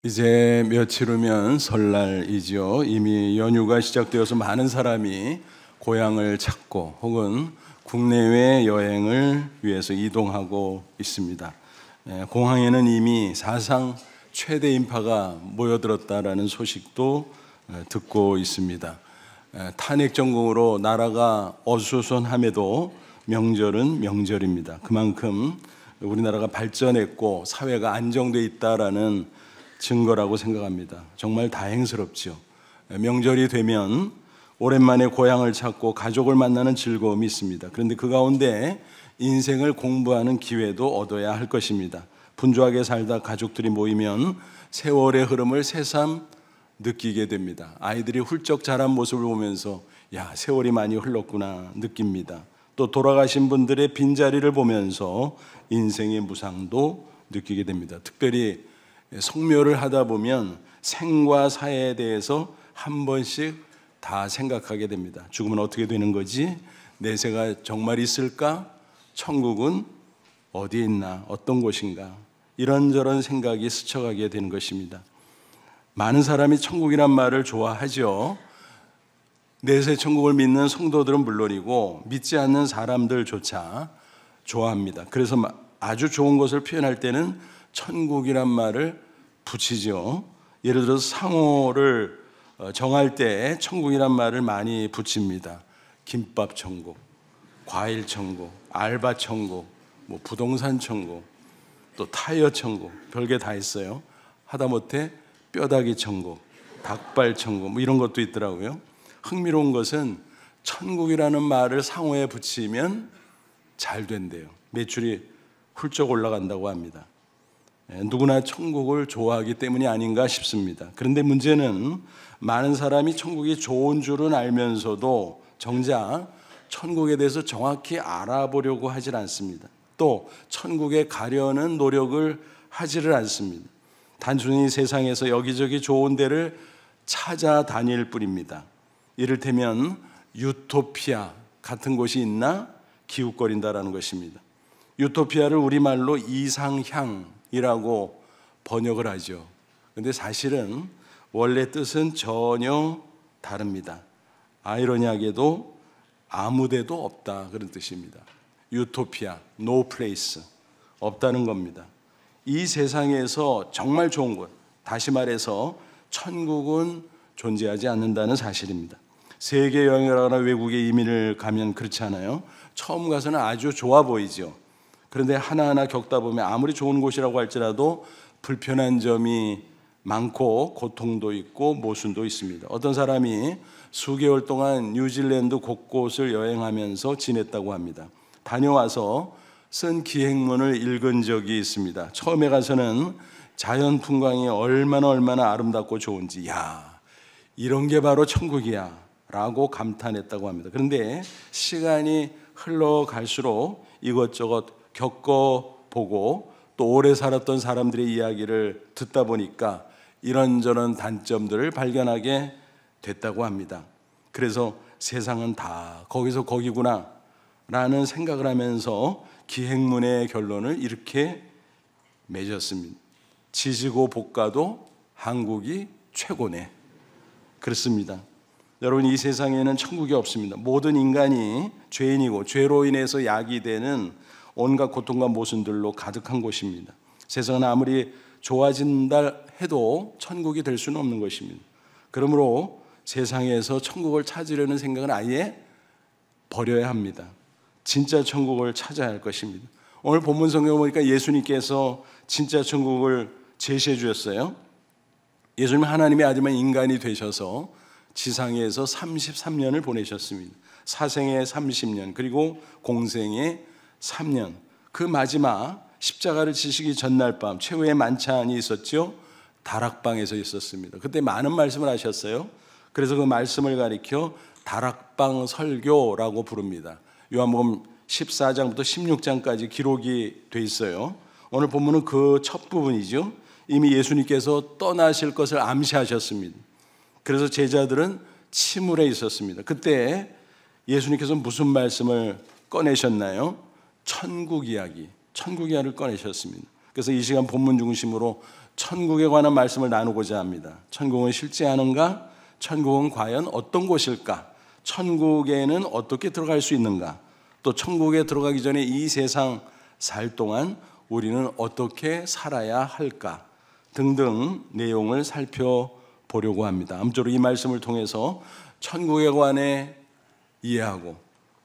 이제 며칠 후면 설날이죠. 이미 연휴가 시작되어서 많은 사람이 고향을 찾고 혹은 국내외 여행을 위해서 이동하고 있습니다. 공항에는 이미 사상 최대 인파가 모여들었다라는 소식도 듣고 있습니다. 탄핵 전국으로 나라가 어수선함에도 명절은 명절입니다. 그만큼 우리나라가 발전했고 사회가 안정돼 있다라는 증거라고 생각합니다. 정말 다행스럽죠. 명절이 되면 오랜만에 고향을 찾고 가족을 만나는 즐거움이 있습니다. 그런데 그 가운데 인생을 공부하는 기회도 얻어야 할 것입니다. 분주하게 살다 가족들이 모이면 세월의 흐름을 새삼 느끼게 됩니다. 아이들이 훌쩍 자란 모습을 보면서 야, 세월이 많이 흘렀구나 느낍니다. 또 돌아가신 분들의 빈자리를 보면서 인생의 무상도 느끼게 됩니다. 특별히 성묘를 하다 보면 생과 사에 대해서 한 번씩 다 생각하게 됩니다. 죽으면 어떻게 되는 거지? 내세가 정말 있을까? 천국은 어디에 있나? 어떤 곳인가? 이런저런 생각이 스쳐가게 되는 것입니다. 많은 사람이 천국이란 말을 좋아하죠. 내세 천국을 믿는 성도들은 물론이고 믿지 않는 사람들조차 좋아합니다. 그래서 아주 좋은 것을 표현할 때는 천국이란 말을 붙이죠. 예를 들어서 상호를 정할 때 천국이란 말을 많이 붙입니다. 김밥 천국, 과일 천국, 알바 천국, 부동산 천국, 또 타이어 천국, 별게 다 있어요. 하다못해 뼈다귀 천국, 닭발 천국 이런 것도 있더라고요. 흥미로운 것은 천국이라는 말을 상호에 붙이면 잘 된대요. 매출이 훌쩍 올라간다고 합니다. 누구나 천국을 좋아하기 때문이 아닌가 싶습니다. 그런데 문제는 많은 사람이 천국이 좋은 줄은 알면서도 정작 천국에 대해서 정확히 알아보려고 하질 않습니다. 또 천국에 가려는 노력을 하지를 않습니다. 단순히 세상에서 여기저기 좋은 데를 찾아다닐 뿐입니다. 이를테면 유토피아 같은 곳이 있나 기웃거린다라는 것입니다. 유토피아를 우리말로 이상향이라고 번역을 하죠. 그런데 사실은 원래 뜻은 전혀 다릅니다. 아이러니하게도 아무데도 없다 그런 뜻입니다. 유토피아, no place, 없다는 겁니다. 이 세상에서 정말 좋은 곳, 다시 말해서 천국은 존재하지 않는다는 사실입니다. 세계 여행을 하거나 외국에 이민을 가면 그렇지 않아요? 처음 가서는 아주 좋아 보이죠. 그런데 하나하나 겪다 보면 아무리 좋은 곳이라고 할지라도 불편한 점이 많고 고통도 있고 모순도 있습니다. 어떤 사람이 수개월 동안 뉴질랜드 곳곳을 여행하면서 지냈다고 합니다. 다녀와서 쓴 기행문을 읽은 적이 있습니다. 처음에 가서는 자연 풍광이 얼마나 아름답고 좋은지 야, 이런 게 바로 천국이야 라고 감탄했다고 합니다. 그런데 시간이 흘러갈수록 이것저것 겪어보고 또 오래 살았던 사람들의 이야기를 듣다 보니까 이런저런 단점들을 발견하게 됐다고 합니다. 그래서 세상은 다 거기서 거기구나 라는 생각을 하면서 기행문의 결론을 이렇게 맺었습니다. 지지고 볶아도 한국이 최고네. 그렇습니다. 여러분, 이 세상에는 천국이 없습니다. 모든 인간이 죄인이고 죄로 인해서 야기되는 온갖 고통과 모순들로 가득한 곳입니다. 세상은 아무리 좋아진다 해도 천국이 될 수는 없는 것입니다. 그러므로 세상에서 천국을 찾으려는 생각은 아예 버려야 합니다. 진짜 천국을 찾아야 할 것입니다. 오늘 본문 성경을 보니까 예수님께서 진짜 천국을 제시해 주셨어요. 예수님은 하나님이 하지만 인간이 되셔서 지상에서 33년을 보내셨습니다. 사생의 30년 그리고 공생의 3년. 그 마지막 십자가를 지시기 전날 밤 최후의 만찬이 있었죠. 다락방에서 있었습니다. 그때 많은 말씀을 하셨어요. 그래서 그 말씀을 가리켜 다락방 설교라고 부릅니다. 요한복음 14장부터 16장까지 기록이 돼 있어요. 오늘 본문은 그 첫 부분이죠. 이미 예수님께서 떠나실 것을 암시하셨습니다. 그래서 제자들은 침울해 있었습니다. 그때 예수님께서 무슨 말씀을 꺼내셨나요? 천국 이야기를 꺼내셨습니다. 그래서 이 시간 본문 중심으로 천국에 관한 말씀을 나누고자 합니다. 천국은 실제하는가? 천국은 과연 어떤 곳일까? 천국에는 어떻게 들어갈 수 있는가? 또 천국에 들어가기 전에 이 세상 살 동안 우리는 어떻게 살아야 할까? 등등 내용을 살펴보려고 합니다. 아무쪼록 이 말씀을 통해서 천국에 관해 이해하고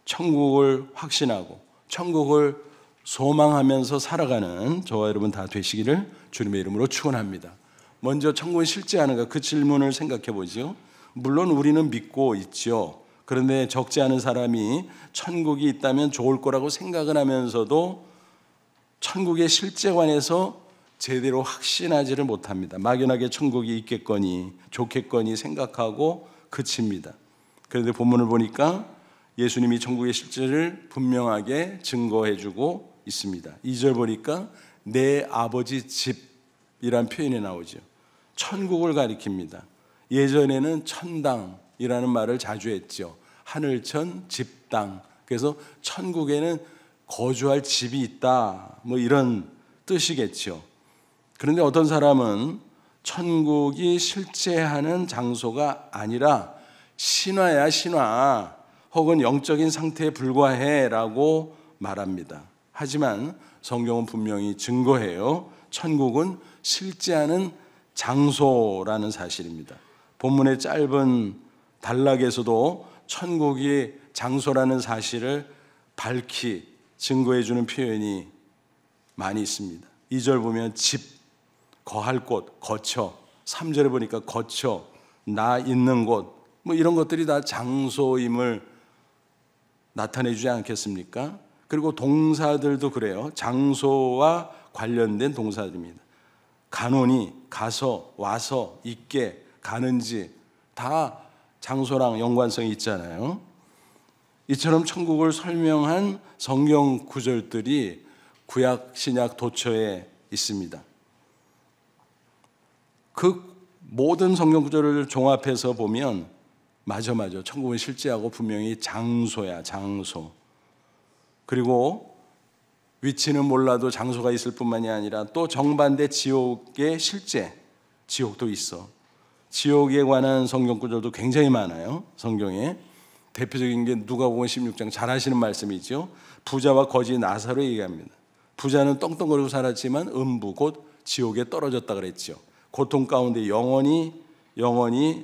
천국을 확신하고 천국을 소망하면서 살아가는 저와 여러분 다 되시기를 주님의 이름으로 축원합니다. 먼저 천국은 실제하는가? 그 질문을 생각해 보죠. 물론 우리는 믿고 있죠. 그런데 적지 않은 사람이 천국이 있다면 좋을 거라고 생각을 하면서도 천국의 실제관에서 제대로 확신하지를 못합니다. 막연하게 천국이 있겠거니 좋겠거니 생각하고 그칩니다. 그런데 본문을 보니까 예수님이 천국의 실제를 분명하게 증거해주고 있습니다. 2절 보니까 내 아버지 집이란 표현이 나오죠. 천국을 가리킵니다. 예전에는 천당이라는 말을 자주 했죠. 하늘천 집당. 그래서 천국에는 거주할 집이 있다, 뭐 이런 뜻이겠죠. 그런데 어떤 사람은 천국이 실제하는 장소가 아니라 신화야 신화, 혹은 영적인 상태에 불과해 라고 말합니다. 하지만 성경은 분명히 증거해요. 천국은 실제하는 장소라는 사실입니다. 본문의 짧은 단락에서도 천국이 장소라는 사실을 밝히 증거해 주는 표현이 많이 있습니다. 2절 보면 집, 거할 곳, 거처. 3절에 보니까 거처, 나 있는 곳, 뭐 이런 것들이 다 장소임을 나타내 주지 않겠습니까? 그리고 동사들도 그래요. 장소와 관련된 동사들입니다. 가노니, 가서, 와서, 있게, 가는지 다 장소랑 연관성이 있잖아요. 이처럼 천국을 설명한 성경 구절들이 구약, 신약 도처에 있습니다. 그 모든 성경 구절을 종합해서 보면 맞아. 천국은 실제하고 분명히 장소야, 장소. 그리고 위치는 몰라도 장소가 있을 뿐만이 아니라 또 정반대 지옥의 실제, 지옥도 있어. 지옥에 관한 성경 구절도 굉장히 많아요. 성경에. 대표적인 게 누가복음 16장 잘 아시는 말씀이죠. 부자와 거지 나사로 얘기합니다. 부자는 떵떵거리고 살았지만 음부 곧 지옥에 떨어졌다 그랬죠. 고통 가운데 영원히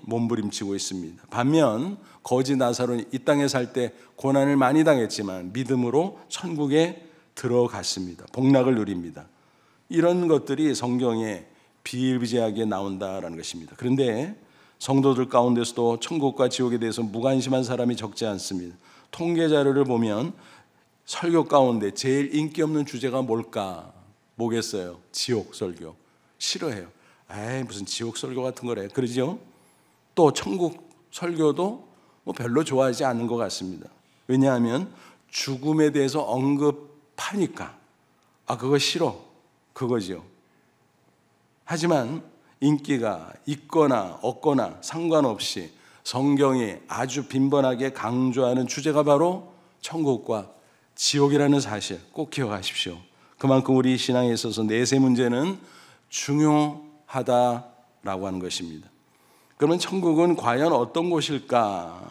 몸부림치고 있습니다. 반면 거지 나사로는 이 땅에 살 때 고난을 많이 당했지만 믿음으로 천국에 들어갔습니다. 복락을 누립니다. 이런 것들이 성경에 비일비재하게 나온다라는 것입니다. 그런데 성도들 가운데서도 천국과 지옥에 대해서 무관심한 사람이 적지 않습니다. 통계 자료를 보면 설교 가운데 제일 인기 없는 주제가 뭘까? 뭐겠어요? 지옥 설교. 싫어해요. 에이, 무슨 지옥 설교 같은 거래. 그러죠? 또 천국 설교도 뭐 별로 좋아하지 않는 것 같습니다. 왜냐하면 죽음에 대해서 언급하니까 그거 싫어. 그거죠. 하지만 인기가 있거나 없거나 상관없이 성경이 아주 빈번하게 강조하는 주제가 바로 천국과 지옥이라는 사실 꼭 기억하십시오. 그만큼 우리 신앙에 있어서 내세 문제는 중요하다라고 하는 것입니다. 그러면 천국은 과연 어떤 곳일까?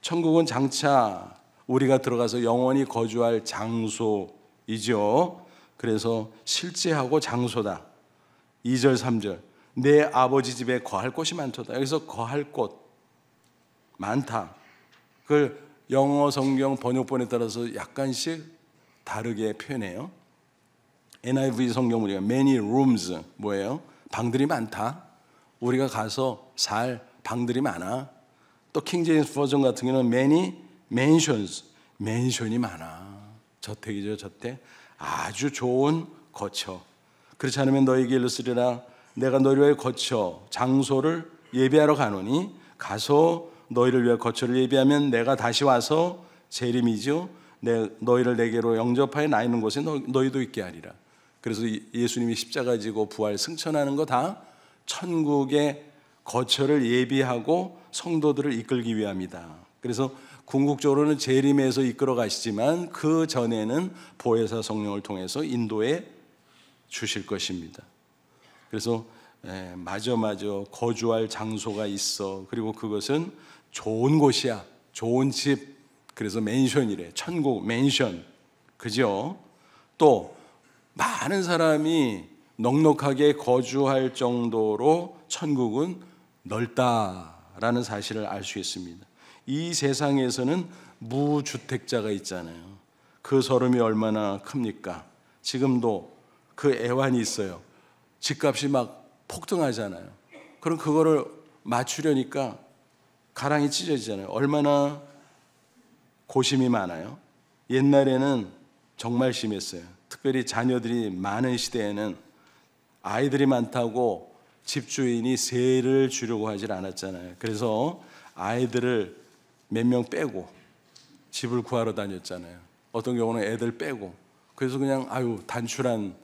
천국은 장차 우리가 들어가서 영원히 거주할 장소이죠. 그래서 실제하고 장소다. 2절 3절 내 아버지 집에 거할 곳이 많도다. 여기서 거할 곳 많다. 그걸 영어 성경 번역본에 따라서 약간씩 다르게 표현해요. NIV 성경 보니까 many rooms 뭐예요? 방들이 많다. 우리가 가서 살 방들이 많아. 또 킹제임스 버전 같은 경우는 many mansions 맨션이 많아. 저택이죠, 저택. 아주 좋은 거처. 그렇지 않으면 너에게 일렀으리라 내가 너희를 위해 거처 장소를 예비하러 가노니 가서 너희를 위해 거처를 예비하면 내가 다시 와서 재림이죠. 너희를 내게로 영접하여 나 있는 곳에 너희도 있게 하리라. 그래서 예수님이 십자가 지고 부활 승천하는 거 다 천국의 거처를 예비하고 성도들을 이끌기 위함이다. 그래서 궁극적으로는 재림에서 이끌어 가시지만 그 전에는 보혜사 성령을 통해서 인도해 주실 것입니다. 그래서 마저 거주할 장소가 있어. 그리고 그것은 좋은 곳이야. 좋은 집. 그래서 맨션이래. 천국 맨션. 그죠? 또 많은 사람이 넉넉하게 거주할 정도로 천국은 넓다라는 사실을 알 수 있습니다. 이 세상에서는 무주택자가 있잖아요. 그 서름이 얼마나 큽니까? 지금도 그 애환이 있어요. 집값이 막 폭등하잖아요. 그럼 그거를 맞추려니까 가랑이 찢어지잖아요. 얼마나 고심이 많아요. 옛날에는 정말 심했어요. 특별히 자녀들이 많은 시대에는 아이들이 많다고 집주인이 세를 주려고 하질 않았잖아요. 그래서 아이들을 몇 명 빼고 집을 구하러 다녔잖아요. 어떤 경우는 애들 빼고. 그래서 그냥 단출한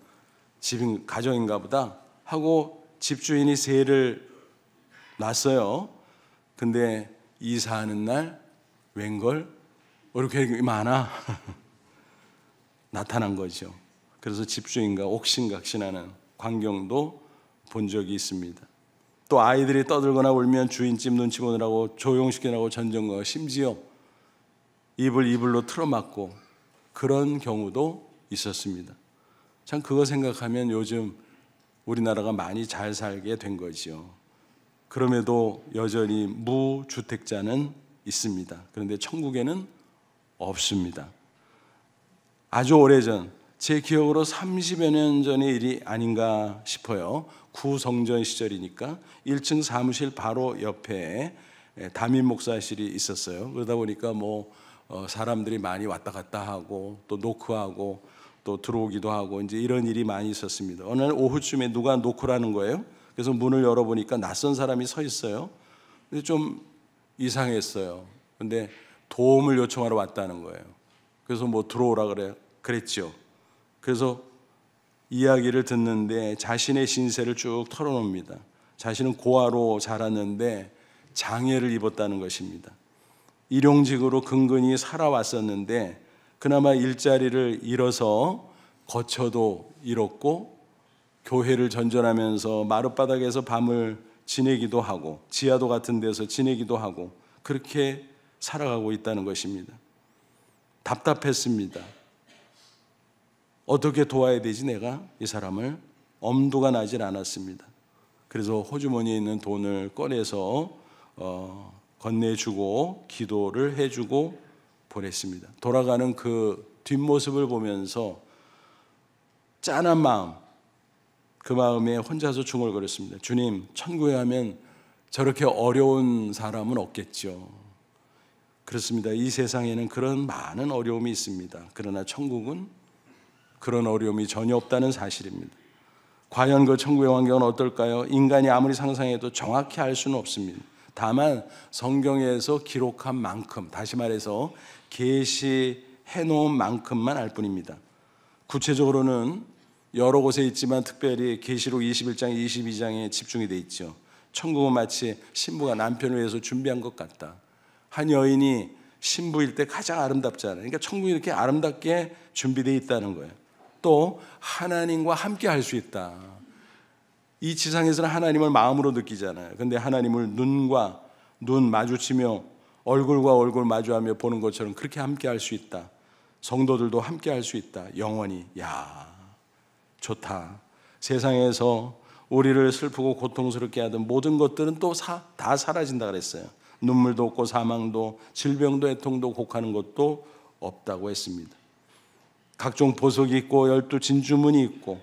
집인 가정인가 보다 하고 집주인이 세를 놨어요. 근데 이사하는 날 웬걸 이렇게 많아 나타난 거죠. 그래서 집주인과 옥신각신하는 광경도 본 적이 있습니다. 또 아이들이 떠들거나 울면 주인집 눈치 보느라고 조용시키느라고 전전과 심지어 입을 이불로 틀어막고 그런 경우도 있었습니다. 참 그거 생각하면 요즘 우리나라가 많이 잘 살게 된 거죠. 그럼에도 여전히 무주택자는 있습니다. 그런데 천국에는 없습니다. 아주 오래전, 제 기억으로 30여 년 전의 일이 아닌가 싶어요. 구성전 시절이니까 1층 사무실 바로 옆에 담임 목사실이 있었어요. 그러다 보니까 사람들이 많이 왔다 갔다 하고 또 노크하고 또 들어오기도 하고 이제 이런 일이 많이 있었습니다. 어느 날 오후쯤에 누가 노크라는 거예요. 그래서 문을 열어보니까 낯선 사람이 서 있어요. 근데 좀 이상했어요. 근데 도움을 요청하러 왔다는 거예요. 그래서 들어오라 그랬죠. 그래서 이야기를 듣는데 자신의 신세를 쭉 털어놓습니다. 자신은 고아로 자랐는데 장애를 입었다는 것입니다. 일용직으로 근근히 살아왔었는데 그나마 일자리를 잃어서 거처도 잃었고 교회를 전전하면서 마룻바닥에서 밤을 지내기도 하고 지하도 같은 데서 지내기도 하고 그렇게 살아가고 있다는 것입니다. 답답했습니다. 어떻게 도와야 되지 내가 이 사람을? 엄두가 나질 않았습니다. 그래서 호주머니에 있는 돈을 꺼내서 건네주고 기도를 해주고 보냈습니다. 돌아가는 그 뒷모습을 보면서 짠한 마음, 그 마음에 혼자서 중얼거렸습니다. 주님, 천국에 가면 저렇게 어려운 사람은 없겠죠. 그렇습니다. 이 세상에는 그런 많은 어려움이 있습니다. 그러나 천국은 그런 어려움이 전혀 없다는 사실입니다. 과연 그 천국의 환경은 어떨까요? 인간이 아무리 상상해도 정확히 알 수는 없습니다. 다만 성경에서 기록한 만큼, 다시 말해서 계시해 놓은 만큼만 알 뿐입니다. 구체적으로는 여러 곳에 있지만 특별히 계시록 21장, 22장에 집중이 돼 있죠. 천국은 마치 신부가 남편을 위해서 준비한 것 같다. 한 여인이 신부일 때 가장 아름답잖아요. 그러니까 천국이 이렇게 아름답게 준비되어 있다는 거예요. 또 하나님과 함께 할 수 있다. 이 지상에서는 하나님을 마음으로 느끼잖아요. 근데 하나님을 눈과 눈 마주치며 얼굴과 얼굴 마주하며 보는 것처럼 그렇게 함께 할 수 있다. 성도들도 함께 할 수 있다. 영원히. 야, 좋다. 세상에서 우리를 슬프고 고통스럽게 하던 모든 것들은 또 다 사라진다 그랬어요. 눈물도 없고 사망도 질병도 애통도 곡하는 것도 없다고 했습니다. 각종 보석이 있고 12 진주문이 있고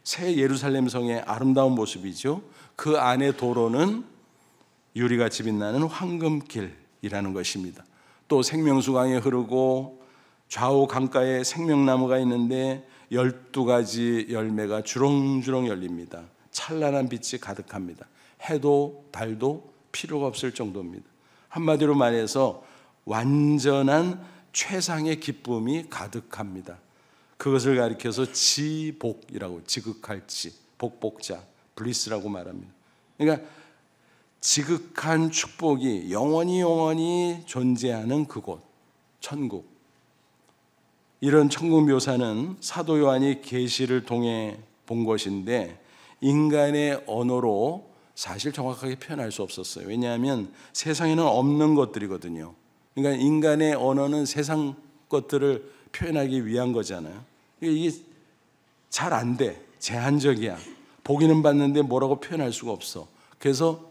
새 예루살렘 성의 아름다운 모습이죠. 그 안에 도로는 유리같이 빛나는 황금길이라는 것입니다. 또 생명수강이 흐르고 좌우 강가에 생명나무가 있는데 12가지 열매가 주렁주렁 열립니다. 찬란한 빛이 가득합니다. 해도 달도 필요가 없을 정도입니다. 한마디로 말해서 완전한 최상의 기쁨이 가득합니다. 그것을 가리켜서 지복이라고, 지극할지, 복복자, 블리스라고 말합니다. 그러니까 지극한 축복이 영원히 존재하는 그곳, 천국. 이런 천국 묘사는 사도 요한이 계시를 통해 본 것인데 인간의 언어로 사실 정확하게 표현할 수 없었어요. 왜냐하면 세상에는 없는 것들이거든요. 그러니까 인간의 언어는 세상 것들을 표현하기 위한 거잖아요. 이게 잘 안 돼. 제한적이야. 보기는 봤는데 뭐라고 표현할 수가 없어. 그래서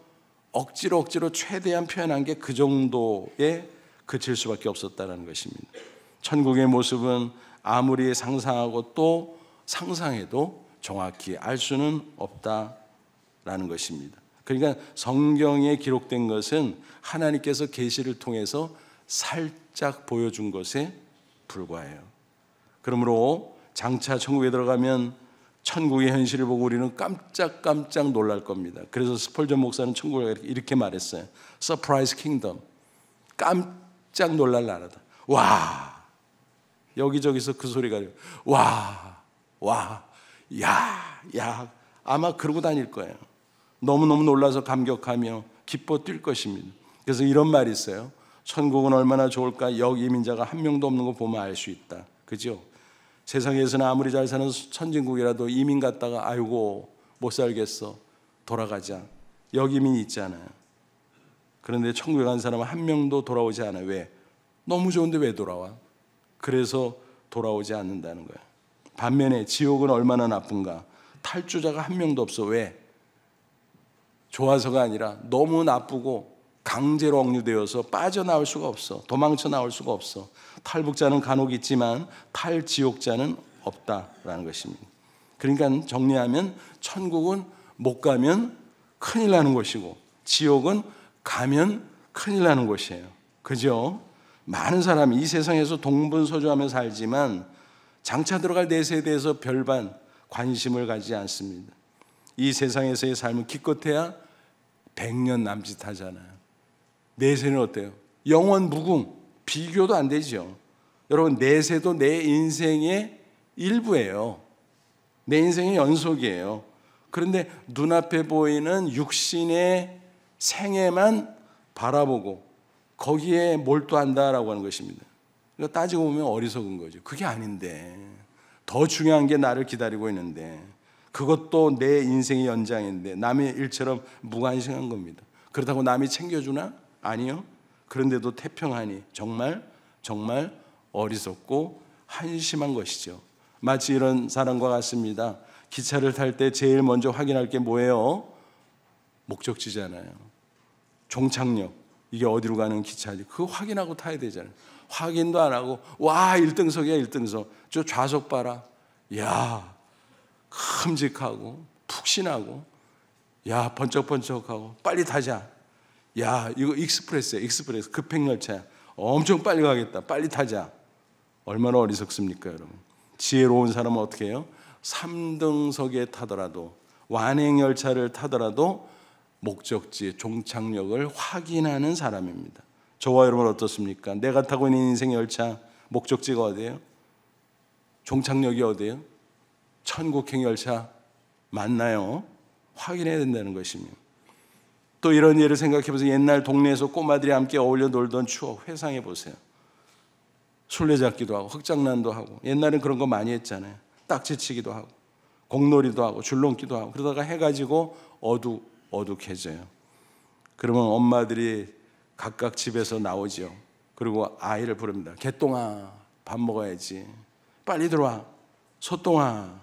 억지로 최대한 표현한 게 그 정도에 그칠 수밖에 없었다는 것입니다. 천국의 모습은 아무리 상상하고 또 상상해도 정확히 알 수는 없다라는 것입니다. 그러니까 성경에 기록된 것은 하나님께서 계시를 통해서 살짝 보여준 것에 불과해요. 그러므로 장차 천국에 들어가면 천국의 현실을 보고 우리는 깜짝 놀랄 겁니다. 그래서 스펄전 목사는 천국을 이렇게 말했어요. 서프라이즈 킹덤. 깜짝 놀랄 나라다. 와! 여기저기서 그 소리가 와! 야! 아마 그러고 다닐 거예요. 너무너무 놀라서 감격하며 기뻐 뛸 것입니다. 그래서 이런 말이 있어요. 천국은 얼마나 좋을까? 역이민자가 한 명도 없는 거 보면 알 수 있다. 그죠? 세상에서는 아무리 잘 사는 선진국이라도 이민 갔다가 아이고 못 살겠어 돌아가자. 역이민이 있잖아요. 그런데 천국에 간 사람은 한 명도 돌아오지 않아요. 왜? 너무 좋은데 왜 돌아와? 그래서 돌아오지 않는다는 거예요. 반면에 지옥은 얼마나 나쁜가? 탈주자가 한 명도 없어. 왜? 좋아서가 아니라 너무 나쁘고 강제로 억류되어서 빠져나올 수가 없어. 도망쳐 나올 수가 없어. 탈북자는 간혹 있지만 탈지옥자는 없다라는 것입니다. 그러니까 정리하면 천국은 못 가면 큰일 나는 것이고 지옥은 가면 큰일 나는 곳이에요. 그죠? 많은 사람이 이 세상에서 동분서주하며 살지만 장차 들어갈 내세에 대해서 별반 관심을 가지지 않습니다. 이 세상에서의 삶은 기껏해야 100년 남짓하잖아요. 내세는 어때요? 영원 무궁, 비교도 안 되죠. 여러분, 내세도 내 인생의 일부예요. 내 인생의 연속이에요. 그런데 눈앞에 보이는 육신의 생애만 바라보고 거기에 몰두한다라고 하는 것입니다. 그러니까 따지고 보면 어리석은 거죠. 그게 아닌데 더 중요한 게 나를 기다리고 있는데 그것도 내 인생의 연장인데 남의 일처럼 무관심한 겁니다. 그렇다고 남이 챙겨주나? 아니요. 그런데도 태평하니 정말 어리석고 한심한 것이죠. 마치 이런 사람과 같습니다. 기차를 탈 때 제일 먼저 확인할 게 뭐예요? 목적지잖아요. 종착역. 이게 어디로 가는 기차지? 그거 확인하고 타야 되잖아요. 확인도 안 하고 와 1등석이야 1등석. 저 좌석 봐라. 야 큼직하고 푹신하고 야 번쩍번쩍하고 빨리 타자. 야 이거 익스프레스야 익스프레스 급행열차야. 엄청 빨리 가겠다. 빨리 타자. 얼마나 어리석습니까 여러분. 지혜로운 사람은 어떻게 해요? 3등석에 타더라도 완행열차를 타더라도 목적지 종착역을 확인하는 사람입니다. 저와 여러분 어떻습니까? 내가 타고 있는 인생의 열차 목적지가 어디예요? 종착역이 어디예요? 천국행 열차 맞나요? 확인해야 된다는 것입니다. 또 이런 예를 생각해 보세요. 옛날 동네에서 꼬마들이 함께 어울려 놀던 추억 회상해 보세요. 술래잡기도 하고 흑장난도 하고 옛날엔 그런 거 많이 했잖아요. 딱지치기도 하고 공놀이도 하고 줄넘기도 하고 그러다가 해가 지고 어둑해져요. 그러면 엄마들이 각각 집에서 나오죠. 그리고 아이를 부릅니다. 개똥아 밥 먹어야지. 빨리 들어와. 소똥아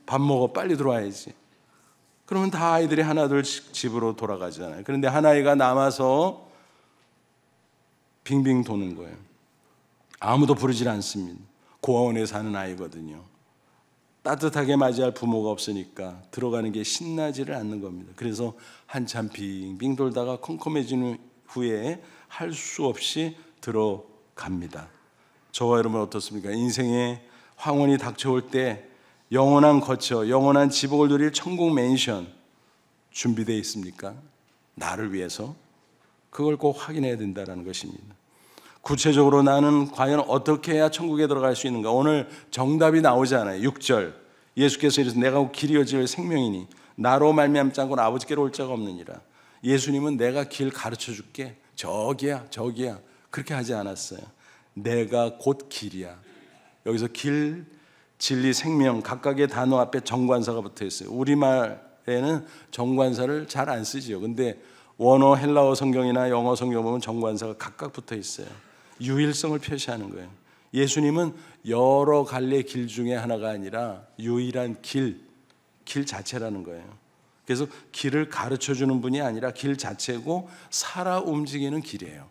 밥 먹어. 빨리 들어와야지. 그러면 다 아이들이 하나둘씩 집으로 돌아가잖아요. 그런데 한 아이가 남아서 빙빙 도는 거예요. 아무도 부르질 않습니다. 고아원에 사는 아이거든요. 따뜻하게 맞이할 부모가 없으니까 들어가는 게 신나지를 않는 겁니다. 그래서 한참 빙빙 돌다가 컴컴해진 후에 할 수 없이 들어갑니다. 저와 여러분 어떻습니까? 인생의 황혼이 닥쳐올 때 영원한 거처, 영원한 지복을 누릴 천국 맨션 준비되어 있습니까? 나를 위해서? 그걸 꼭 확인해야 된다는 것입니다. 구체적으로 나는 과연 어떻게 해야 천국에 들어갈 수 있는가? 오늘 정답이 나오잖아요. 6절 예수께서 이래서 내가 길이 어질 생명이니 나로 말미암지 않고는 아버지께로 올 자가 없느니라. 예수님은 내가 길 가르쳐 줄게. 저기야 그렇게 하지 않았어요. 내가 곧 길이야. 여기서 길 진리, 생명 각각의 단어 앞에 정관사가 붙어 있어요. 우리말에는 정관사를 잘 안 쓰지요. 근데 원어 헬라어 성경이나 영어 성경 보면 정관사가 각각 붙어 있어요. 유일성을 표시하는 거예요. 예수님은 여러 갈래 길 중에 하나가 아니라 유일한 길 자체라는 거예요. 그래서 길을 가르쳐 주는 분이 아니라 길 자체고 살아 움직이는 길이에요.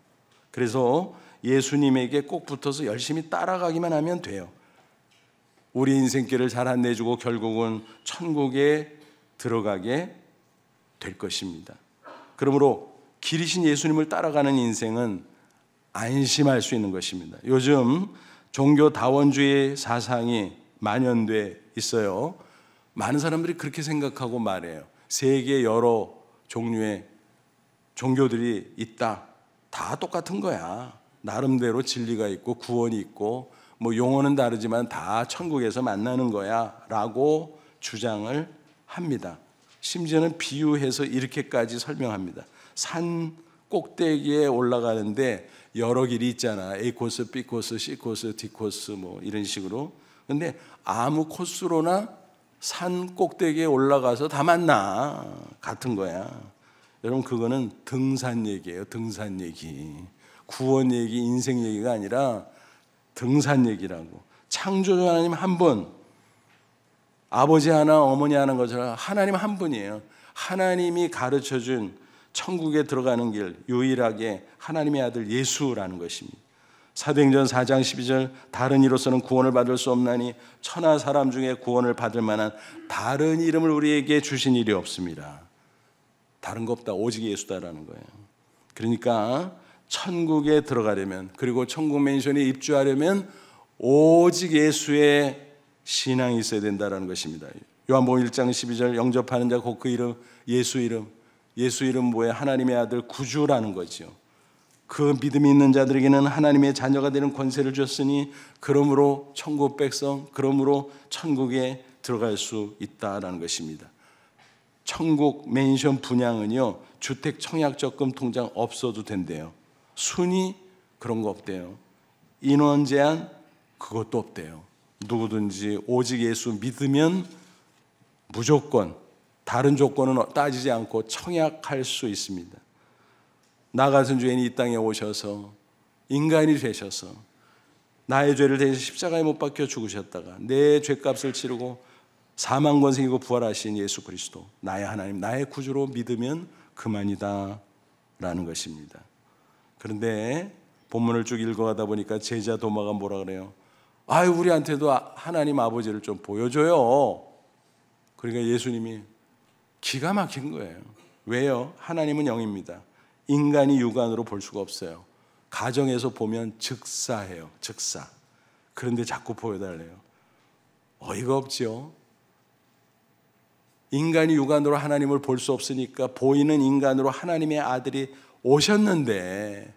그래서 예수님에게 꼭 붙어서 열심히 따라가기만 하면 돼요. 우리 인생길을 잘 안내주고 결국은 천국에 들어가게 될 것입니다. 그러므로 길이신 예수님을 따라가는 인생은 안심할 수 있는 것입니다. 요즘 종교 다원주의 사상이 만연돼 있어요. 많은 사람들이 그렇게 생각하고 말해요. 세계 여러 종류의 종교들이 있다. 다 똑같은 거야. 나름대로 진리가 있고 구원이 있고 뭐 용어는 다르지만 다 천국에서 만나는 거야 라고 주장을 합니다. 심지어는 비유해서 이렇게까지 설명합니다. 산 꼭대기에 올라가는데 여러 길이 있잖아. A 코스, B 코스, C 코스, D 코스 뭐 이런 식으로. 근데 아무 코스로나 산 꼭대기에 올라가서 다 만나. 같은 거야. 여러분 그거는 등산 얘기예요. 등산 얘기. 구원 얘기, 인생 얘기가 아니라 등산 얘기라고. 창조주 하나님 한 분, 아버지 하나 어머니 하나인 것처럼 하나님 한 분이에요. 하나님이 가르쳐준 천국에 들어가는 길, 유일하게 하나님의 아들 예수라는 것입니다. 사도행전 4장 12절 다른 이로서는 구원을 받을 수 없나니 천하 사람 중에 구원을 받을 만한 다른 이름을 우리에게 주신 일이 없습니다. 다른 거 없다. 오직 예수다라는 거예요. 그러니까 천국에 들어가려면, 그리고 천국 맨션에 입주하려면 오직 예수의 신앙이 있어야 된다는 것입니다. 요한복음 1장 12절 영접하는 자 곧 그 이름 예수 이름. 예수 이름 뭐예요? 하나님의 아들 구주라는 거죠. 그 믿음이 있는 자들에게는 하나님의 자녀가 되는 권세를 줬으니 그러므로 천국 백성, 그러므로 천국에 들어갈 수 있다라는 것입니다. 천국 맨션 분양은요, 주택 청약적금 통장 없어도 된대요. 순위 그런 거 없대요. 인원 제한 그것도 없대요. 누구든지 오직 예수 믿으면 무조건 다른 조건은 따지지 않고 청약할 수 있습니다. 나 같은 죄인이 이 땅에 오셔서 인간이 되셔서 나의 죄를 대신 십자가에 못 박혀 죽으셨다가 내 죄값을 치르고 사망 권세이고 부활하신 예수 그리스도, 나의 하나님, 나의 구주로 믿으면 그만이다 라는 것입니다. 그런데 본문을 쭉 읽어가다 보니까 제자 도마가 뭐라 그래요? 아유, 우리한테도 하나님 아버지를 좀 보여줘요. 그러니까 예수님이 기가 막힌 거예요. 왜요? 하나님은 영입니다. 인간이 육안으로 볼 수가 없어요. 가정에서 보면 즉사해요. 즉사. 그런데 자꾸 보여달래요. 어이가 없죠. 인간이 육안으로 하나님을 볼 수 없으니까 보이는 인간으로 하나님의 아들이 오셨는데,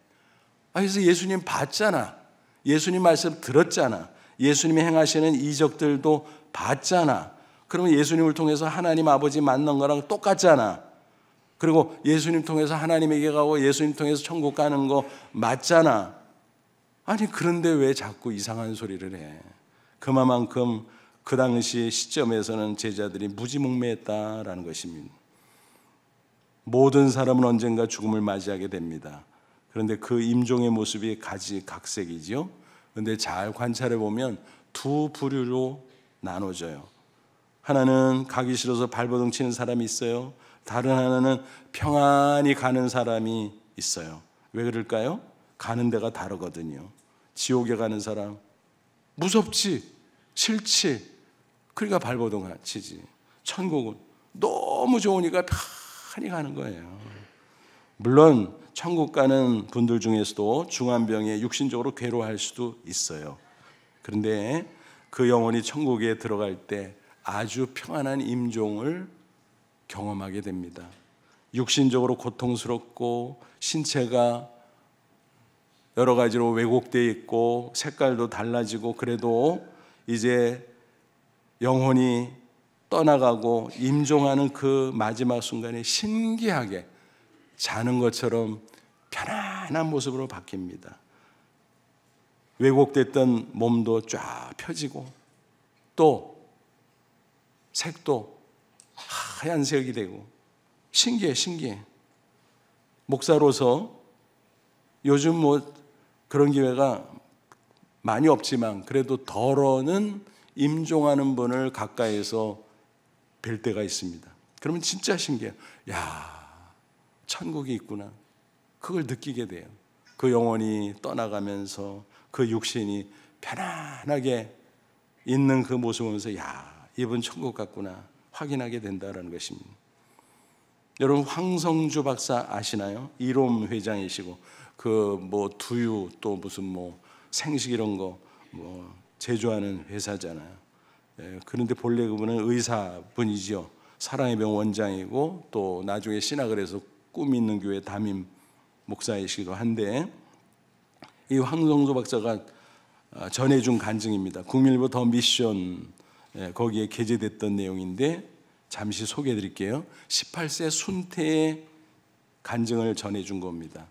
그래서 예수님 봤잖아. 예수님 말씀 들었잖아. 예수님이 행하시는 이적들도 봤잖아. 그러면 예수님을 통해서 하나님 아버지 만난 거랑 똑같잖아. 그리고 예수님 통해서 하나님에게 가고 예수님 통해서 천국 가는 거 맞잖아. 아니 그런데 왜 자꾸 이상한 소리를 해? 그만큼 그 당시 시점에서는 제자들이 무지몽매했다라는 것입니다. 모든 사람은 언젠가 죽음을 맞이하게 됩니다. 그런데 그 임종의 모습이 가지각색이죠. 그런데 잘 관찰해 보면 두 부류로 나눠져요. 하나는 가기 싫어서 발버둥 치는 사람이 있어요. 다른 하나는 평안히 가는 사람이 있어요. 왜 그럴까요? 가는 데가 다르거든요. 지옥에 가는 사람 무섭지, 싫지, 그러니까 발버둥 치지. 천국은 너무 좋으니까 편히 가는 거예요. 물론 천국 가는 분들 중에서도 중환병에 육신적으로 괴로워할 수도 있어요. 그런데 그 영혼이 천국에 들어갈 때 아주 평안한 임종을 경험하게 됩니다. 육신적으로 고통스럽고 신체가 여러 가지로 왜곡되어 있고 색깔도 달라지고, 그래도 이제 영혼이 떠나가고 임종하는 그 마지막 순간에 신기하게 자는 것처럼 편안한 모습으로 바뀝니다. 왜곡됐던 몸도 쫙 펴지고 또 색도 하얀색이 되고 신기해. 목사로서 요즘 그런 기회가 많이 없지만 그래도 덜어는 임종하는 분을 가까이서 뵐 때가 있습니다. 그러면 진짜 신기해요. 야, 천국이 있구나. 그걸 느끼게 돼요. 그 영혼이 떠나가면서 그 육신이 편안하게 있는 그 모습을 보면서 야, 이분 천국 같구나 확인하게 된다는 것입니다. 여러분 황성주 박사 아시나요? 이롬 회장이시고 두유 또 무슨 생식 이런 거 제조하는 회사잖아요. 그런데 본래 그분은 의사분이죠. 사랑의 병 원장이고 또 나중에 신학을 해서 꿈 있는 교회 담임 목사이시기도 한데, 이 황성주 박사가 전해준 간증입니다. 국민일보 더 미션 거기에 게재됐던 내용인데 잠시 소개해 드릴게요. 18세 순태의 간증을 전해준 겁니다.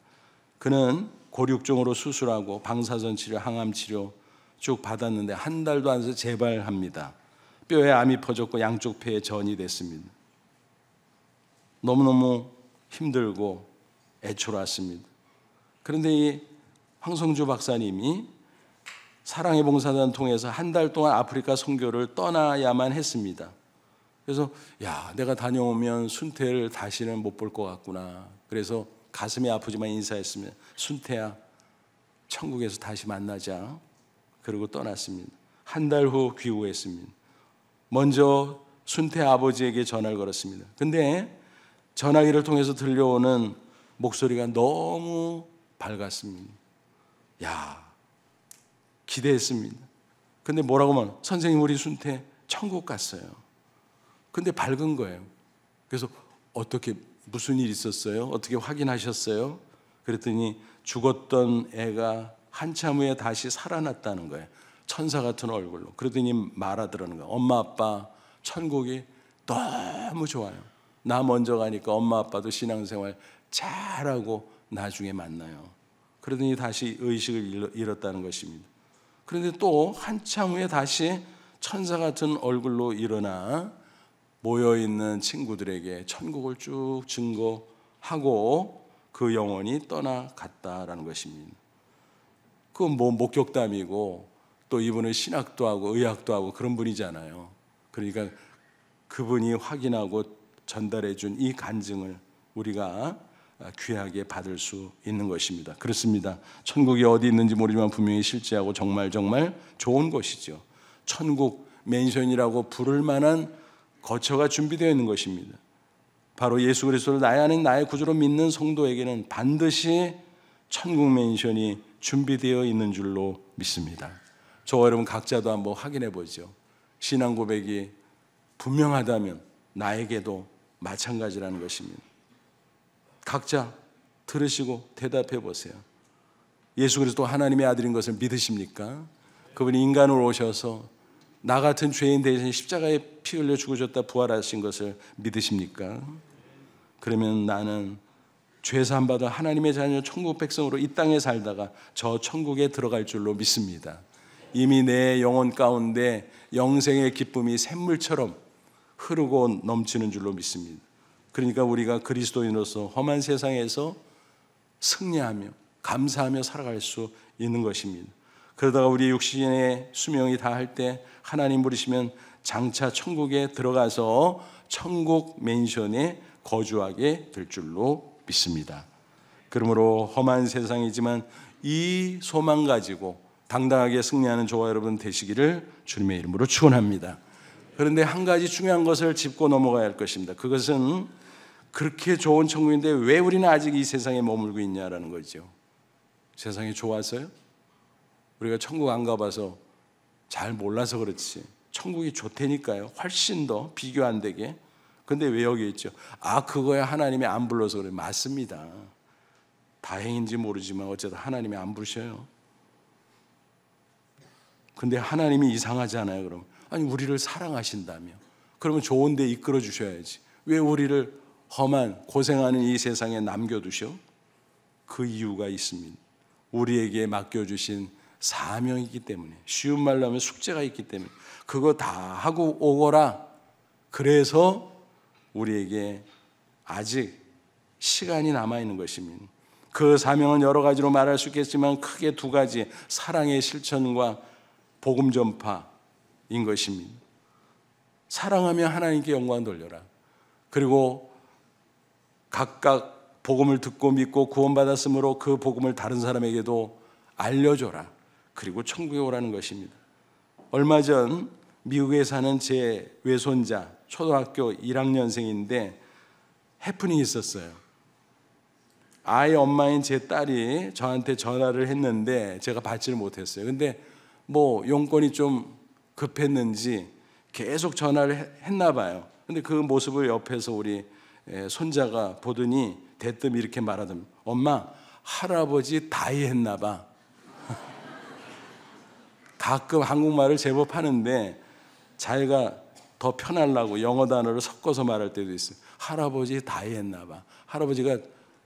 그는 고륙종으로 수술하고 방사선 치료, 항암 치료 쭉 받았는데 한 달도 안 돼서 재발합니다. 뼈에 암이 퍼졌고 양쪽 폐에 전이 됐습니다. 너무너무 힘들고 애초로웠습니다. 그런데 이 황성주 박사님이 사랑의 봉사단 통해서 한 달 동안 아프리카 선교를 떠나야만 했습니다. 그래서 내가 다녀오면 순태를 다시는 못 볼 것 같구나. 그래서 가슴이 아프지만 인사했으면 순태야 천국에서 다시 만나자. 그리고 떠났습니다. 한 달 후 귀국했습니다. 먼저 순태 아버지에게 전화를 걸었습니다. 근데 전화기를 통해서 들려오는 목소리가 너무 밝았습니다. 기대했습니다. 근데 뭐라고 하면 선생님 우리 순태 천국 갔어요. 근데 밝은 거예요. 그래서 어떻게 무슨 일 있었어요? 어떻게 확인하셨어요? 그랬더니 죽었던 애가 한참 후에 다시 살아났다는 거예요. 천사 같은 얼굴로. 그러더니 말하더라는 거예요. 엄마 아빠 천국이 너무 좋아요. 나 먼저 가니까 엄마 아빠도 신앙생활 잘하고 나중에 만나요. 그러더니 다시 의식을 잃었다는 것입니다. 그런데 또 한참 후에 다시 천사 같은 얼굴로 일어나 모여있는 친구들에게 천국을 쭉 증거하고 그 영혼이 떠나갔다라는 것입니다. 그건 목격담이고 또 이분은 신학도 하고 의학도 하고 그런 분이잖아요. 그러니까 그분이 확인하고 전달해 준 이 간증을 우리가 귀하게 받을 수 있는 것입니다. 그렇습니다. 천국이 어디 있는지 모르지만 분명히 실제하고 정말 좋은 곳이죠. 천국 맨션이라고 부를 만한 거처가 준비되어 있는 것입니다. 바로 예수 그리스도를 나의 아는 나의 구주로 믿는 성도에게는 반드시 천국 맨션이 준비되어 있는 줄로 믿습니다. 저와 여러분 각자도 한번 확인해 보죠. 신앙 고백이 분명하다면 나에게도 마찬가지라는 것입니다. 각자 들으시고 대답해 보세요. 예수 그리스도 하나님의 아들인 것을 믿으십니까? 그분이 인간으로 오셔서 나 같은 죄인 대신 십자가에 피 흘려 죽으셨다 부활하신 것을 믿으십니까? 그러면 나는 죄 사함 받아 하나님의 자녀 천국 백성으로 이 땅에 살다가 저 천국에 들어갈 줄로 믿습니다. 이미 내 영혼 가운데 영생의 기쁨이 샘물처럼 흐르고 넘치는 줄로 믿습니다. 그러니까 우리가 그리스도인으로서 험한 세상에서 승리하며 감사하며 살아갈 수 있는 것입니다. 그러다가 우리 육신의 수명이 다할 때 하나님 부르시면 장차 천국에 들어가서 천국 맨션에 거주하게 될 줄로 믿습니다. 그러므로 험한 세상이지만 이 소망 가지고 당당하게 승리하는 저와 여러분 되시기를 주님의 이름으로 축원합니다. 그런데 한 가지 중요한 것을 짚고 넘어가야 할 것입니다. 그것은 그렇게 좋은 천국인데 왜 우리는 아직 이 세상에 머물고 있냐라는 거죠. 세상이 좋아서요? 우리가 천국 안 가봐서 잘 몰라서 그렇지 천국이 좋다니까요. 훨씬 더 비교 안 되게. 근데 왜 여기 있죠? 그거야 하나님이 안 불러서 그래. 맞습니다. 다행인지 모르지만 어쨌든 하나님이 안 부르셔요. 근데 하나님이 이상하지 않아요? 그럼 아니 우리를 사랑하신다며 그러면 좋은 데 이끌어 주셔야지. 왜 우리를 험한 고생하는 이 세상에 남겨두셔? 그 이유가 있습니다. 우리에게 맡겨주신 사명이기 때문에, 쉬운 말로 하면 숙제가 있기 때문에 그거 다 하고 오거라. 그래서 우리에게 아직 시간이 남아있는 것입니다. 그 사명은 여러 가지로 말할 수 있겠지만 크게 두 가지, 사랑의 실천과 복음 전파인 것입니다. 사랑하며 하나님께 영광 돌려라. 그리고 각각 복음을 듣고 믿고 구원받았으므로 그 복음을 다른 사람에게도 알려줘라. 그리고 천국에 오라는 것입니다. 얼마 전 미국에 사는 제 외손자, 초등학교 1학년생인데 해프닝이 있었어요. 아이 엄마인 제 딸이 저한테 전화를 했는데 제가 받지를 못했어요. 근데 뭐 용건이 좀 급했는지 계속 전화를 했나 봐요. 근데 그 모습을 옆에서 우리 손자가 보더니 대뜸 이렇게 말하더니, 엄마, 할아버지 다이 했나 봐. 가끔 한국말을 제법 하는데 자기가 더 편하려고 영어 단어를 섞어서 말할 때도 있어요. 할아버지 다이 했나 봐. 할아버지가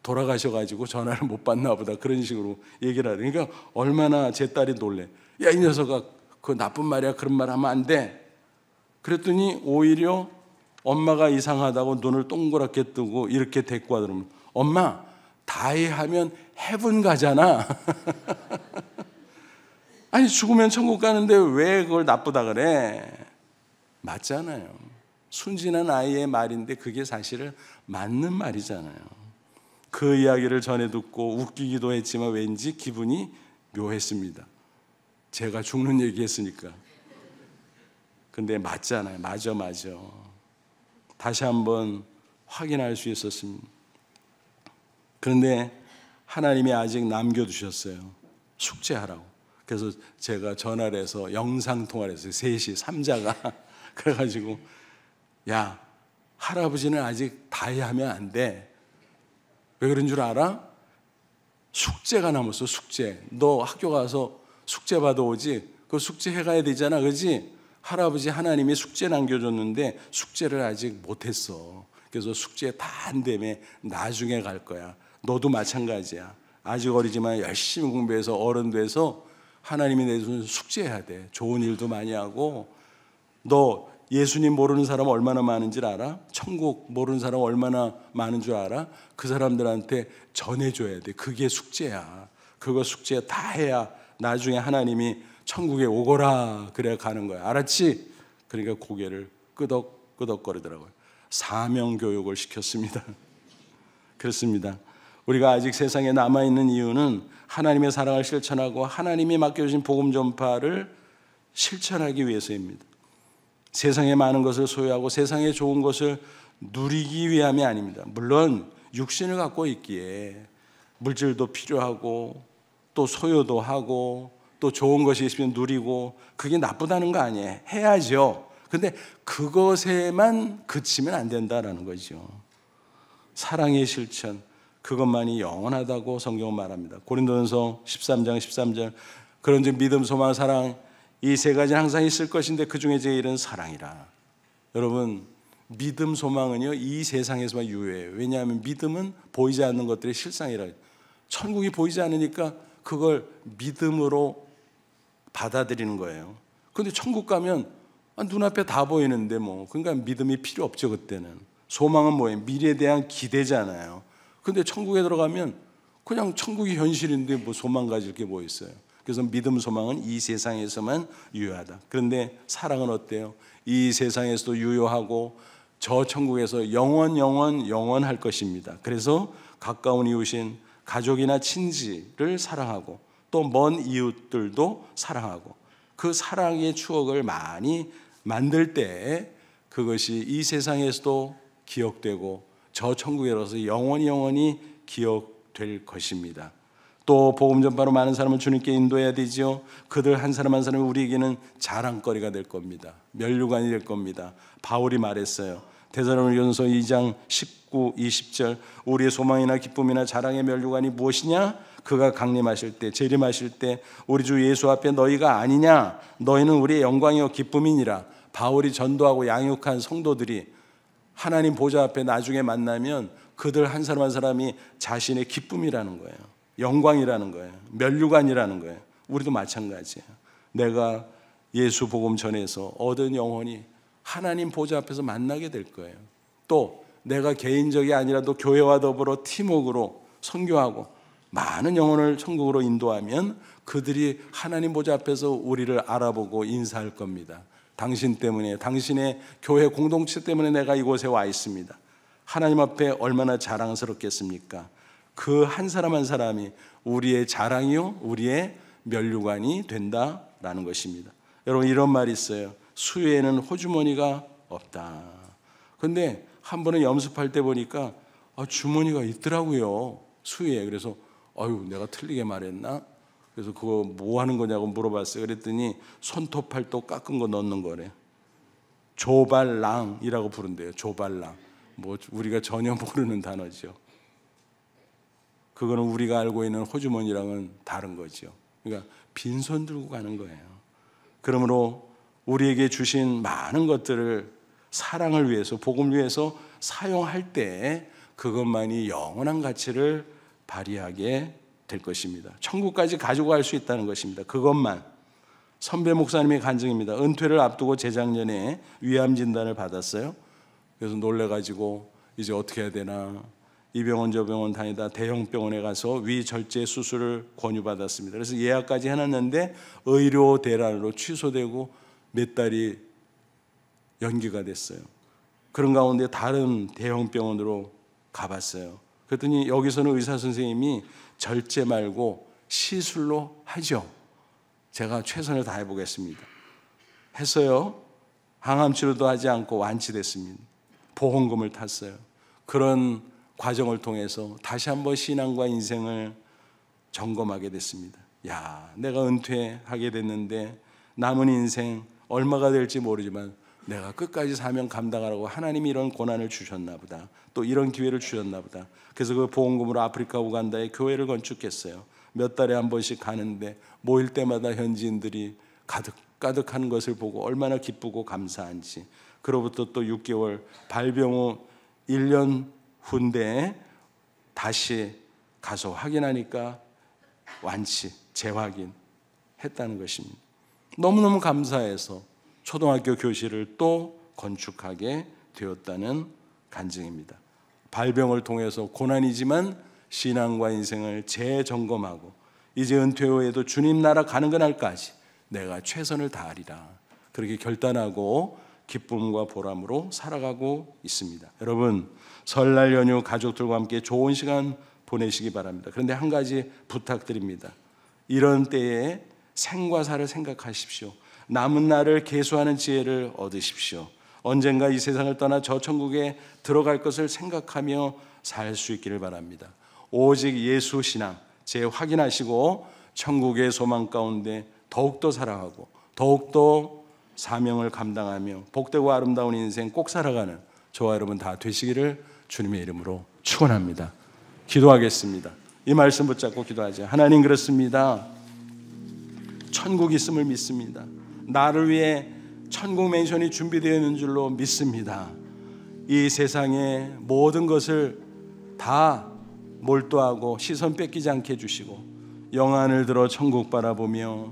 돌아가셔가지고 전화를 못 받나 보다. 그런 식으로 얘기를 하더니, 그러니까 얼마나 제 딸이 놀래. 야, 이 녀석아, 그거 나쁜 말이야. 그런 말 하면 안 돼. 그랬더니 오히려 엄마가 이상하다고 눈을 동그랗게 뜨고 이렇게 데리고 와더라면, 엄마, 다이 하면 헤븐 가잖아. 아니, 죽으면 천국 가는데 왜 그걸 나쁘다 그래? 맞잖아요. 순진한 아이의 말인데 그게 사실은 맞는 말이잖아요. 그 이야기를 전해 듣고 웃기기도 했지만 왠지 기분이 묘했습니다. 제가 죽는 얘기 했으니까. 근데 맞잖아요. 맞아. 다시 한번 확인할 수 있었습니다. 그런데 하나님이 아직 남겨두셨어요. 숙제하라고. 그래서 제가 전화를 해서 영상통화를 했어요. 셋이, 삼자가. 그래가지고, 야, 할아버지는 아직 다이 하면 안 돼. 왜 그런 줄 알아? 숙제가 남았어. 숙제. 너 학교 가서 숙제 받아오지? 그 숙제 해가야 되잖아. 그렇지? 할아버지 하나님이 숙제 남겨줬는데 숙제를 아직 못했어. 그래서 숙제 다 안 되면 나중에 갈 거야. 너도 마찬가지야. 아직 어리지만 열심히 공부해서 어른 돼서 하나님이 내준 숙제해야 돼. 좋은 일도 많이 하고. 너 예수님 모르는 사람 얼마나 많은 줄 알아? 천국 모르는 사람 얼마나 많은 줄 알아? 그 사람들한테 전해줘야 돼. 그게 숙제야. 그거 숙제 다 해야 나중에 하나님이 천국에 오거라 그래 가는 거야. 알았지? 그러니까 고개를 끄덕끄덕거리더라고요. 사명 교육을 시켰습니다. 그렇습니다. 우리가 아직 세상에 남아있는 이유는 하나님의 사랑을 실천하고 하나님이 맡겨주신 복음 전파를 실천하기 위해서입니다. 세상에 많은 것을 소유하고 세상에 좋은 것을 누리기 위함이 아닙니다. 물론 육신을 갖고 있기에 물질도 필요하고 또 소유도 하고 또 좋은 것이 있으면 누리고 그게 나쁘다는 거 아니에요. 해야죠. 근데 그것에만 그치면 안 된다라는 거죠. 사랑의 실천, 그것만이 영원하다고 성경은 말합니다. 고린도전서 13장 13절, 그런즉 믿음, 소망, 사랑 이 세 가지는 항상 있을 것인데 그 중에 제일은 사랑이라. 여러분, 믿음, 소망은요 이 세상에서만 유효해요. 왜냐하면 믿음은 보이지 않는 것들의 실상이라. 천국이 보이지 않으니까 그걸 믿음으로 받아들이는 거예요. 그런데 천국 가면 눈앞에 다 보이는데 뭐, 그러니까 믿음이 필요 없죠. 그때는. 소망은 뭐예요? 미래에 대한 기대잖아요. 근데 천국에 들어가면 그냥 천국이 현실인데 뭐 소망 가질 게 뭐 있어요. 그래서 믿음, 소망은 이 세상에서만 유효하다. 그런데 사랑은 어때요? 이 세상에서도 유효하고 저 천국에서 영원할 것입니다. 그래서 가까운 이웃인 가족이나 친지를 사랑하고 또 먼 이웃들도 사랑하고 그 사랑의 추억을 많이 만들 때 그것이 이 세상에서도 기억되고 저 천국에 가서 영원히 기억될 것입니다. 또 복음 전파로 많은 사람을 주님께 인도해야 되지요. 그들 한 사람 한 사람이 우리에게는 자랑거리가 될 겁니다. 면류관이 될 겁니다. 바울이 말했어요. 데살로니가전서 2장 19, 20절, 우리의 소망이나 기쁨이나 자랑의 면류관이 무엇이냐? 그가 강림하실 때, 재림하실 때 우리 주 예수 앞에 너희가 아니냐? 너희는 우리의 영광이요 기쁨이니라. 바울이 전도하고 양육한 성도들이 하나님 보좌 앞에 나중에 만나면 그들 한 사람 한 사람이 자신의 기쁨이라는 거예요. 영광이라는 거예요. 면류관이라는 거예요. 우리도 마찬가지예요. 내가 예수 복음 전해서 얻은 영혼이 하나님 보좌 앞에서 만나게 될 거예요. 또 내가 개인적이 아니라도 교회와 더불어 팀워크로 선교하고 많은 영혼을 천국으로 인도하면 그들이 하나님 보좌 앞에서 우리를 알아보고 인사할 겁니다. 당신 때문에, 당신의 교회 공동체 때문에 내가 이곳에 와 있습니다. 하나님 앞에 얼마나 자랑스럽겠습니까? 그 한 사람 한 사람이 우리의 자랑이요, 우리의 면류관이 된다라는 것입니다. 여러분, 이런 말이 있어요. 수혜에는 호주머니가 없다. 근데 한 번은 염습할 때 보니까 주머니가 있더라고요, 수혜에. 그래서 내가 틀리게 말했나? 그래서 그거 뭐 하는 거냐고 물어봤어요. 그랬더니 손톱팔도 깎은 거 넣는 거래. 조발랑이라고 부른대요. 조발랑. 뭐 우리가 전혀 모르는 단어죠. 그거는 우리가 알고 있는 호주머니랑은 다른 거죠. 그러니까 빈손 들고 가는 거예요. 그러므로 우리에게 주신 많은 것들을 사랑을 위해서, 복음을 위해서 사용할 때 그것만이 영원한 가치를 발휘하게 될 것입니다. 천국까지 가지고 갈 수 있다는 것입니다. 그것만. 선배 목사님의 간증입니다. 은퇴를 앞두고 재작년에 위암 진단을 받았어요. 그래서 놀래가지고 이제 어떻게 해야 되나, 이 병원 저 병원 다니다 대형 병원에 가서 위절제 수술을 권유받았습니다. 그래서 예약까지 해놨는데 의료 대란으로 취소되고 몇 달이 연기가 됐어요. 그런 가운데 다른 대형 병원으로 가봤어요. 그랬더니 여기서는 의사 선생님이 절제 말고 시술로 하죠. 제가 최선을 다해 보겠습니다. 했어요. 항암 치료도 하지 않고 완치됐습니다. 보험금을 탔어요. 그런 과정을 통해서 다시 한번 신앙과 인생을 점검하게 됐습니다. 내가 은퇴하게 됐는데 남은 인생 얼마가 될지 모르지만 내가 끝까지 사명 감당하라고 하나님이 이런 고난을 주셨나 보다. 또 이런 기회를 주셨나 보다. 그래서 그 보험금으로 아프리카 우간다에 교회를 건축했어요. 몇 달에 한 번씩 가는데 모일 때마다 현지인들이 가득가득한 것을 보고 얼마나 기쁘고 감사한지. 그로부터 또 6개월 발병 후 1년 후인데 다시 가서 확인하니까 완치, 재확인 했다는 것입니다. 너무너무 감사해서 초등학교 교실을 또 건축하게 되었다는 간증입니다. 발병을 통해서 고난이지만 신앙과 인생을 재점검하고 이제 은퇴 후에도 주님 나라 가는 그날까지 내가 최선을 다하리라, 그렇게 결단하고 기쁨과 보람으로 살아가고 있습니다. 여러분, 설날 연휴 가족들과 함께 좋은 시간 보내시기 바랍니다. 그런데 한 가지 부탁드립니다. 이런 때에 생과 사를 생각하십시오. 남은 날을 계수하는 지혜를 얻으십시오. 언젠가 이 세상을 떠나 저 천국에 들어갈 것을 생각하며 살 수 있기를 바랍니다. 오직 예수 신앙 재확인하시고 천국의 소망 가운데 더욱더 사랑하고 더욱더 사명을 감당하며 복되고 아름다운 인생 꼭 살아가는 저와 여러분 다 되시기를 주님의 이름으로 축원합니다. 기도하겠습니다. 이 말씀 붙잡고 기도하죠. 하나님, 그렇습니다. 천국 있음을 믿습니다. 나를 위해 천국 맨션이 준비되어 있는 줄로 믿습니다. 이 세상의 모든 것을 다 몰두하고 시선 뺏기지 않게 해주시고 영안을 들어 천국 바라보며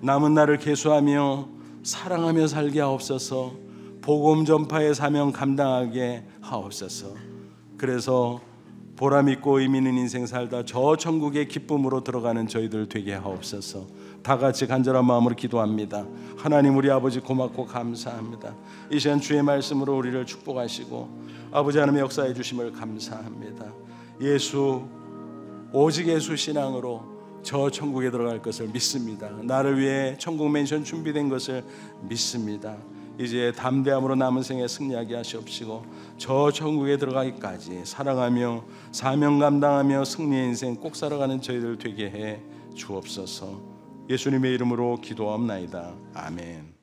남은 날을 계수하며 사랑하며 살게 하옵소서. 복음 전파의 사명 감당하게 하옵소서. 그래서 보람 있고 의미 있는 인생 살다 저 천국의 기쁨으로 들어가는 저희들 되게 하옵소서. 다 같이 간절한 마음으로 기도합니다. 하나님, 우리 아버지 고맙고 감사합니다. 이 시간 주의 말씀으로 우리를 축복하시고 아버지 하나님의 역사해 주심을 감사합니다. 오직 예수 신앙으로 저 천국에 들어갈 것을 믿습니다. 나를 위해 천국 맨션 준비된 것을 믿습니다. 이제 담대함으로 남은 생에 승리하게 하시옵시고 저 천국에 들어가기까지 사랑하며 사명 감당하며 승리의 인생 꼭 살아가는 저희들 되게 해 주옵소서. 예수님의 이름으로 기도하옵나이다. 아멘.